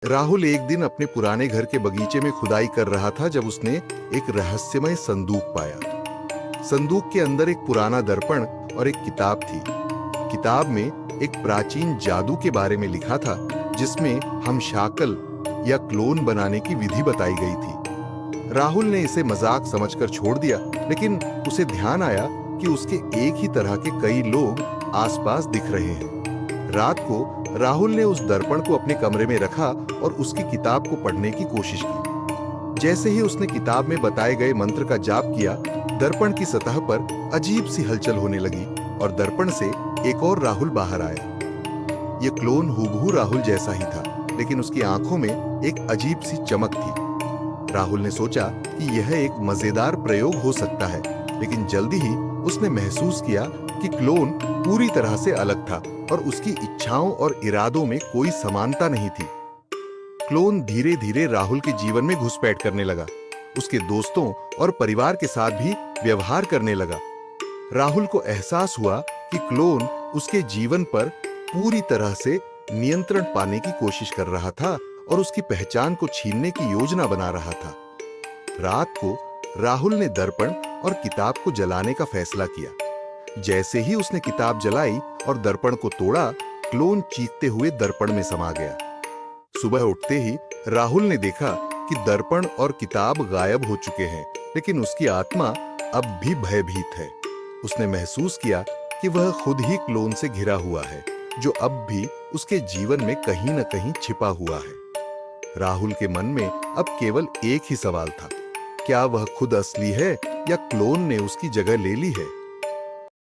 राहुल एक दिन अपने पुराने घर के बगीचे में खुदाई कर रहा था जब उसने एक रहस्यमय संदूक पाया। संदूक के अंदर एक पुराना दर्पण और एक किताब थी। किताब में एक प्राचीन जादू के बारे में लिखा था, जिसमें हम शाकल या क्लोन बनाने की विधि बताई गई थी। राहुल ने इसे मजाक समझकर छोड़ दिया, लेकिन उसे ध्यान आया कि उसके एक ही तरह के कई लोग आसपास दिख रहे हैं। रात को राहुल ने उस दर्पण को अपने कमरे में रखा और उसकी किताब को पढ़ने की कोशिश की। जैसे ही उसने किताब में बताए गए मंत्र का जाप किया, दर्पण की सतह पर अजीब सी हलचल होने लगी और दर्पण से एक और राहुल बाहर आया। ये क्लोन हूबहू राहुल जैसा ही था, लेकिन उसकी आंखों में एक अजीब सी चमक थी। राहुल ने सोचा कि यह एक मजेदार प्रयोग हो सकता है, लेकिन जल्दी ही उसने महसूस किया कि क्लोन पूरी तरह से अलग था और उसकी इच्छाओं और इरादों में कोई समानता नहीं थी। क्लोन धीरे धीरे राहुल के जीवन में घुसपैठ करने लगा। उसके दोस्तों और परिवार के साथ भी व्यवहार करने लगा। राहुल को एहसास हुआ कि क्लोन उसके जीवन पर पूरी तरह से नियंत्रण पाने की कोशिश कर रहा था और उसकी पहचान को छीनने की योजना बना रहा था। रात को राहुल ने दर्पण और किताब को जलाने का फैसला किया। जैसे ही उसने किताब जलाई और दर्पण को तोड़ा, क्लोन चीखते हुए दर्पण में समा गया। सुबह उठते ही राहुल ने देखा कि दर्पण और किताब गायब हो चुके हैं, लेकिन उसकी आत्मा अब भी भयभीत है। उसने महसूस किया कि वह खुद ही क्लोन से घिरा हुआ है, जो अब भी उसके जीवन में कहीं न कहीं छिपा हुआ है। राहुल के मन में अब केवल एक ही सवाल था, क्या वह खुद असली है या क्लोन ने उसकी जगह ले ली है?